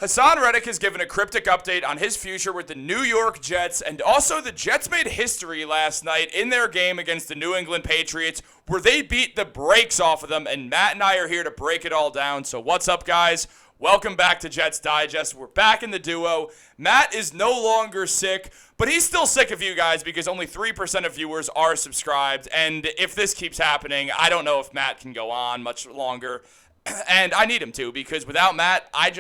Haason Reddick has given a cryptic update on his future with the New York Jets, and also the Jets made history last night in their game against the New England Patriots, where they beat the brakes off of them, and Matt and I are here to break it all down. So what's up, guys? Welcome back to Jets Digest. We're back in the duo. Matt is no longer sick, but he's still sick of you guys because only 3% of viewers are subscribed, and if this keeps happening, I don't know if Matt can go on much longer. And I need him to, because without Matt, I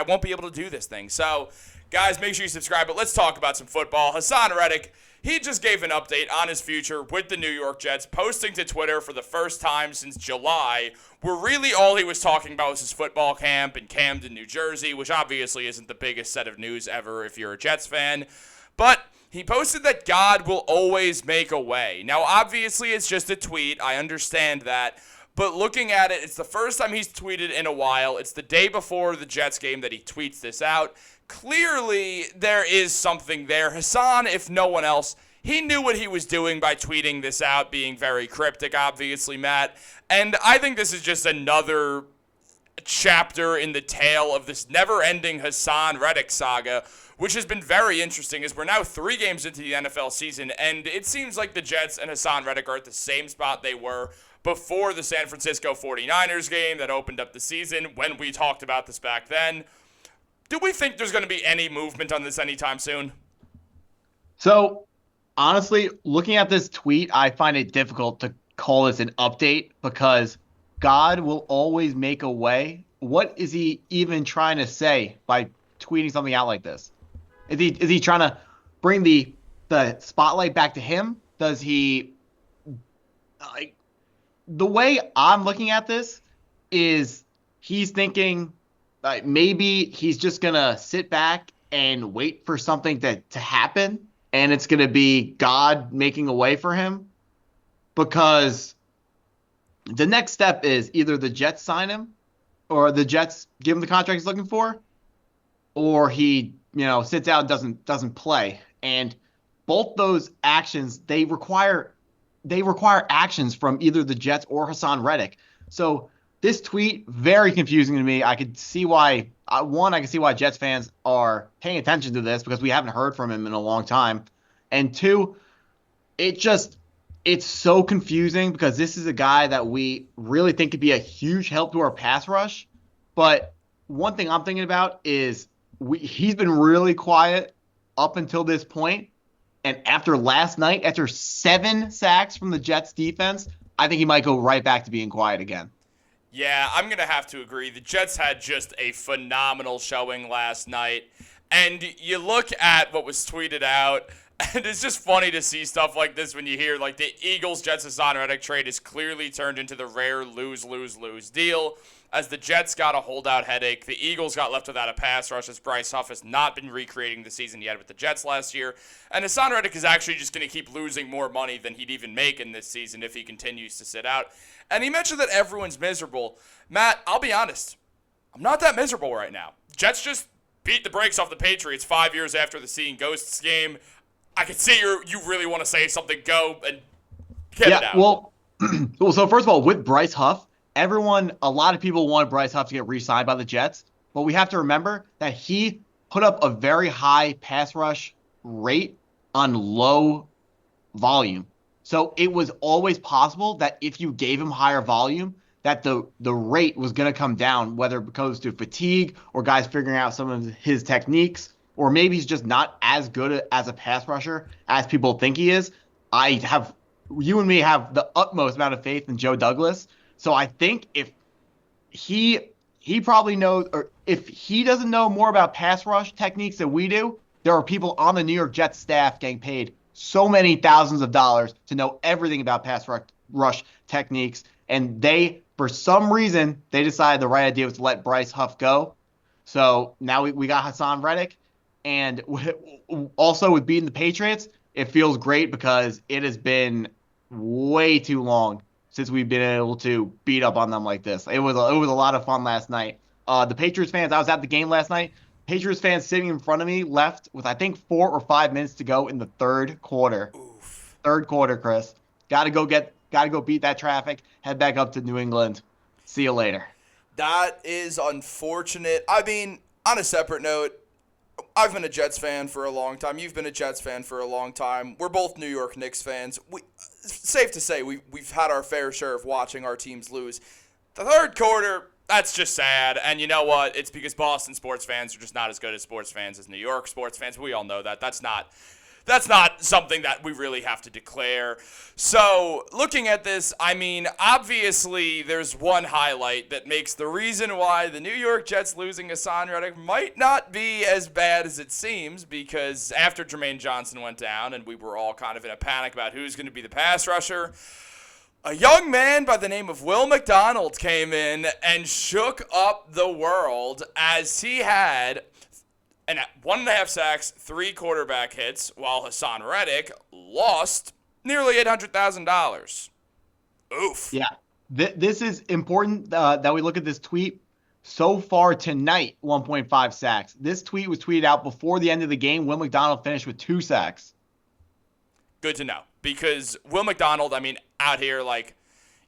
won't be able to do this thing. So, guys, make sure you subscribe. But let's talk about some football. Haason Reddick, he just gave an update on his future with the New York Jets, posting to Twitter for the first time since July, where really all he was talking about was his football camp in Camden, New Jersey, which obviously isn't the biggest set of news ever if you're a Jets fan. But he posted that God will always make a way. Now, obviously, it's just a tweet. I understand that. But looking at it, it's the first time he's tweeted in a while. It's the day before the Jets game that he tweets this out. Clearly, there is something there. Haason, if no one else, he knew what he was doing by tweeting this out, being very cryptic, obviously, Matt. And I think this is just another chapter in the tale of this never-ending Haason Reddick saga, which has been very interesting, as we're now 3 games into the NFL season, and it seems like the Jets and Haason Reddick are at the same spot they were before the San Francisco 49ers game that opened up the season, when we talked about this back then. Do we think there's going to be any movement on this anytime soon? So, honestly, looking at this tweet, I find it difficult to call this an update because God will always make a way. What is he even trying to say by tweeting something out like this? Is he trying to bring the spotlight back to him? Does he the way I'm looking at this is he's thinking maybe he's just going to sit back and wait for something to happen, and it's going to be God making a way for him, because the next step is either the Jets sign him or the Jets give him the contract he's looking for, or he sits out and doesn't play. And both those actions, they require actions from either the Jets or Haason Reddick. So this tweet, very confusing to me. I could see why, I can see why Jets fans are paying attention to this, because we haven't heard from him in a long time. And 2, it's so confusing because this is a guy that we really think could be a huge help to our pass rush. But one thing I'm thinking about is he's been really quiet up until this point. And after last night, after 7 sacks from the Jets defense, I think he might go right back to being quiet again. Yeah, I'm going to have to agree. The Jets had just a phenomenal showing last night. And you look at what was tweeted out, and it's just funny to see stuff like this when you hear, like, the Eagles-Jets Haason Reddick trade has clearly turned into the rare lose-lose-lose deal, as the Jets got a holdout headache. The Eagles got left without a pass rush, as Bryce Huff has not been recreating the season he had with the Jets last year. And Haason Reddick is actually just going to keep losing more money than he'd even make in this season if he continues to sit out. And he mentioned that everyone's miserable. Matt, I'll be honest, I'm not that miserable right now. Jets just beat the brakes off the Patriots 5 years after the Seeing Ghosts game. I can see you really want to say something. Go and get it out. Well, so first of all, with Bryce Huff, a lot of people wanted Bryce Huff to get re-signed by the Jets, but we have to remember that he put up a very high pass rush rate on low volume. So it was always possible that if you gave him higher volume, that the rate was going to come down, whether it goes to fatigue or guys figuring out some of his techniques, or maybe he's just not as good as a pass rusher as people think he is. You and me have the utmost amount of faith in Joe Douglas. So I think if he probably knows, or if he doesn't know more about pass rush techniques than we do, there are people on the New York Jets staff getting paid so many thousands of dollars to know everything about pass rush techniques. And for some reason, they decided the right idea was to let Bryce Huff go. So now we got Haason Reddick. And also with beating the Patriots, it feels great because it has been way too long since we've been able to beat up on them like this. It was a lot of fun last night. The Patriots fans, I was at the game last night. Patriots fans sitting in front of me left with, I think, 4 or 5 minutes to go in the third quarter. Oof. Third quarter, Chris. Got to go beat that traffic. Head back up to New England. See you later. That is unfortunate. I mean, On a separate note, I've been a Jets fan for a long time. You've been a Jets fan for a long time. We're both New York Knicks fans. Safe to say we've had our fair share of watching our teams lose. The third quarter, that's just sad. And you know what? It's because Boston sports fans are just not as good as sports fans as New York sports fans. We all know that. That's not something that we really have to declare. So, looking at this, I mean, obviously there's one highlight that makes the reason why the New York Jets losing Haason Reddick might not be as bad as it seems, because after Jermaine Johnson went down and we were all kind of in a panic about who's going to be the pass rusher, a young man by the name of Will McDonald came in and shook up the world as he had 1.5 sacks, 3 quarterback hits, while Haason Reddick lost nearly $800,000. Oof. Yeah, this is important that we look at this tweet. So far tonight, 1.5 sacks. This tweet was tweeted out before the end of the game. Will McDonald finished with 2 sacks. Good to know, because Will McDonald, I mean, out here, like,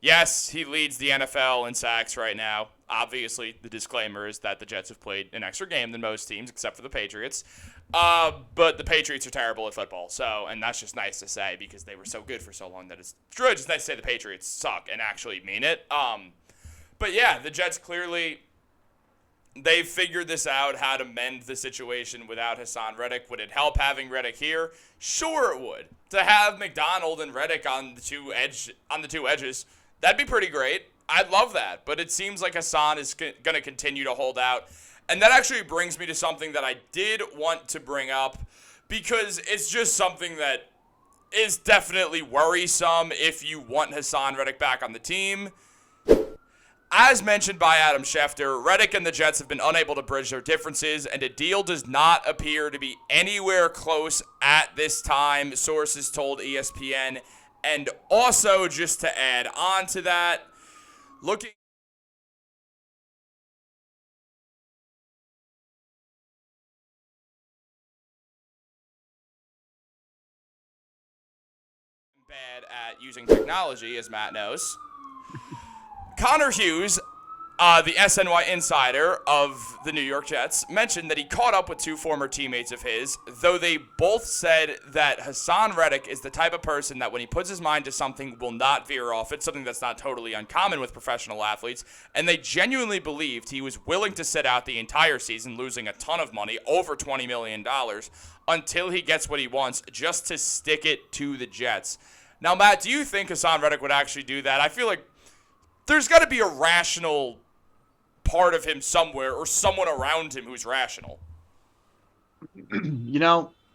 yes, he leads the NFL in sacks right now. Obviously, the disclaimer is that the Jets have played an extra game than most teams, except for the Patriots. But the Patriots are terrible at football, and that's just nice to say because they were so good for so long that it's really just nice to say the Patriots suck and actually mean it. But yeah, the Jets clearly, they've figured this out, how to mend the situation without Haason Reddick. Would it help having Reddick here? Sure it would. To have McDonald and Reddick on the two edges, that'd be pretty great. I'd love that, but it seems like Haason is going to continue to hold out. And that actually brings me to something that I did want to bring up, because it's just something that is definitely worrisome if you want Haason Reddick back on the team. As mentioned by Adam Schefter, Reddick and the Jets have been unable to bridge their differences, and a deal does not appear to be anywhere close at this time, sources told ESPN. And also, just to add on to that, looking bad at using technology, as Matt knows. Connor Hughes, the SNY insider of the New York Jets, mentioned that he caught up with 2 former teammates of his, though they both said that Haason Reddick is the type of person that when he puts his mind to something will not veer off. It's something that's not totally uncommon with professional athletes, and they genuinely believed he was willing to sit out the entire season, losing a ton of money, over $20 million, until he gets what he wants, just to stick it to the Jets. Now, Matt, do you think Haason Reddick would actually do that? I feel like there's got to be a rational part of him somewhere, or someone around him who's rational.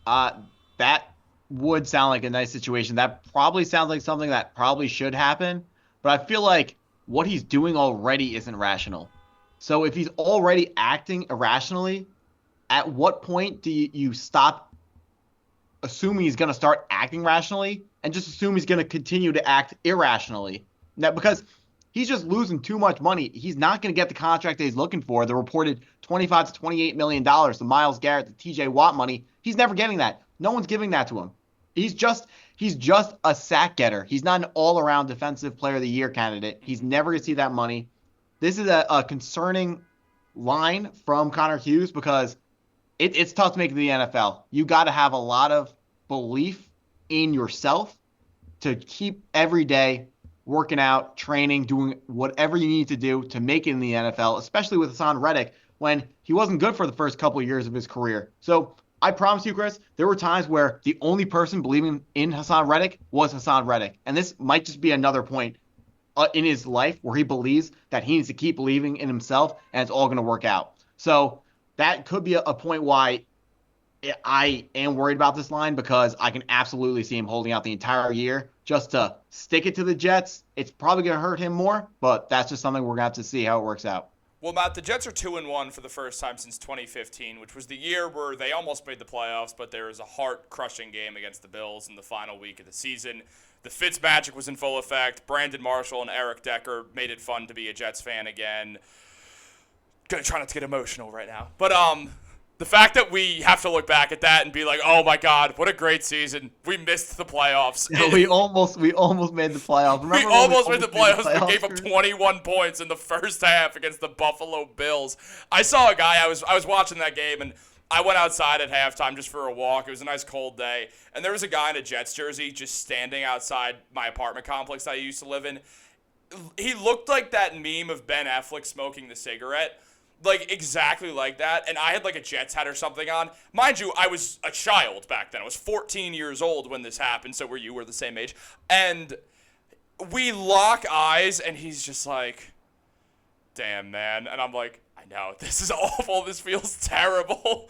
That would sound like a nice situation. That probably sounds like something that probably should happen, but I feel like what he's doing already isn't rational. So if he's already acting irrationally, at what point do you stop assuming he's going to start acting rationally and just assume he's going to continue to act irrationally? Now, because he's just losing too much money. He's not going to get the contract that he's looking for, the reported $25 to $28 million, the Myles Garrett, the TJ Watt money. He's never getting that. No one's giving that to him. He's just a sack getter. He's not an all-around defensive player of the year candidate. He's never going to see that money. This is a concerning line from Connor Hughes because it's tough to make it in the NFL. You got to have a lot of belief in yourself to keep every day working out, training, doing whatever you need to do to make it in the NFL, especially with Haason Reddick when he wasn't good for the first couple of years of his career. So I promise you, Chris, there were times where the only person believing in Haason Reddick was Haason Reddick. And this might just be another point in his life where he believes that he needs to keep believing in himself and it's all going to work out. So that could be a point why I am worried about this line, because I can absolutely see him holding out the entire year just to stick it to the Jets. It's probably going to hurt him more, but that's just something we're going to have to see how it works out. Well, Matt, the Jets are 2-1 for the first time since 2015, which was the year where they almost made the playoffs, but there was a heart-crushing game against the Bills in the final week of the season. The Fitz magic was in full effect. Brandon Marshall and Eric Decker made it fun to be a Jets fan again. Gonna try not to get emotional right now. But The fact that we have to look back at that and be like, oh my God, what a great season. We missed the playoffs. Yeah, we almost made the playoffs. We almost made the playoffs. We gave up 21 points in the first half against the Buffalo Bills. I saw a guy, I was watching that game, and I went outside at halftime just for a walk. It was a nice cold day. And there was a guy in a Jets jersey just standing outside my apartment complex I used to live in. He looked like that meme of Ben Affleck smoking the cigarette. Like, exactly like that. And I had, like, a Jets hat or something on. Mind you, I was a child back then. I was 14 years old when this happened, so we're the same age. And we lock eyes, and he's just like, damn, man. And I'm like, I know, this is awful. This feels terrible.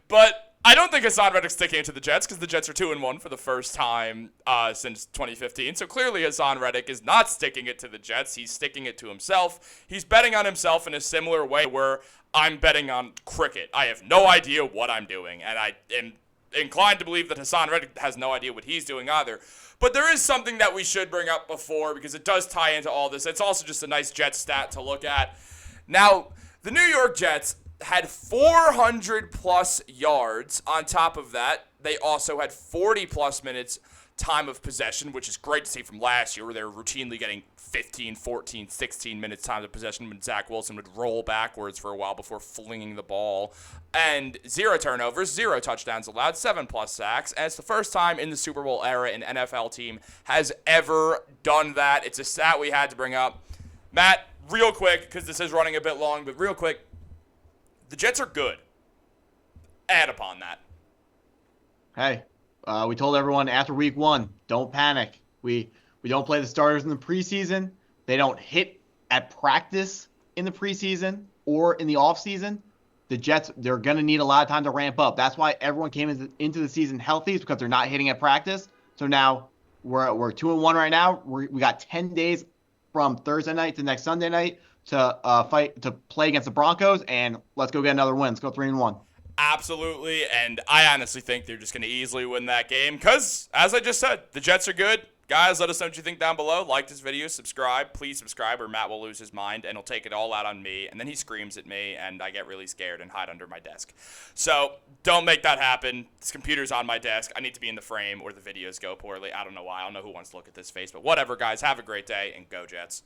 But I don't think Haason Reddick's sticking it to the Jets because the Jets are 2-1 for the first time since 2015. So clearly Haason Reddick is not sticking it to the Jets. He's sticking it to himself. He's betting on himself in a similar way where I'm betting on cricket. I have no idea what I'm doing, and I am inclined to believe that Haason Reddick has no idea what he's doing either. But there is something that we should bring up before because it does tie into all this. It's also just a nice Jets stat to look at. Now, the New York Jets had 400-plus yards. On top of that, they also had 40-plus minutes time of possession, which is great to see from last year where they were routinely getting 15, 14, 16 minutes time of possession when Zach Wilson would roll backwards for a while before flinging the ball. And 0 turnovers, 0 touchdowns allowed, 7-plus sacks. And it's the first time in the Super Bowl era an NFL team has ever done that. It's a stat we had to bring up. Matt, real quick, because this is running a bit long, but real quick, the Jets are good. Add upon that. Hey, we told everyone after week 1, don't panic. We don't play the starters in the preseason. They don't hit at practice in the preseason or in the offseason. The Jets, they're going to need a lot of time to ramp up. That's why everyone came into the season healthy, is because they're not hitting at practice. So now we're 2-1 right now. We got 10 days from Thursday night to next Sunday night to play against the Broncos, and let's go get another win. Let's go 3-1. Absolutely, and I honestly think they're just going to easily win that game because, as I just said, the Jets are good. Guys, let us know what you think down below. Like this video, subscribe. Please subscribe or Matt will lose his mind, and he'll take it all out on me, and then he screams at me, and I get really scared and hide under my desk. So don't make that happen. This computer's on my desk. I need to be in the frame or the videos go poorly. I don't know why. I don't know who wants to look at this face, but whatever, guys. Have a great day, and go Jets.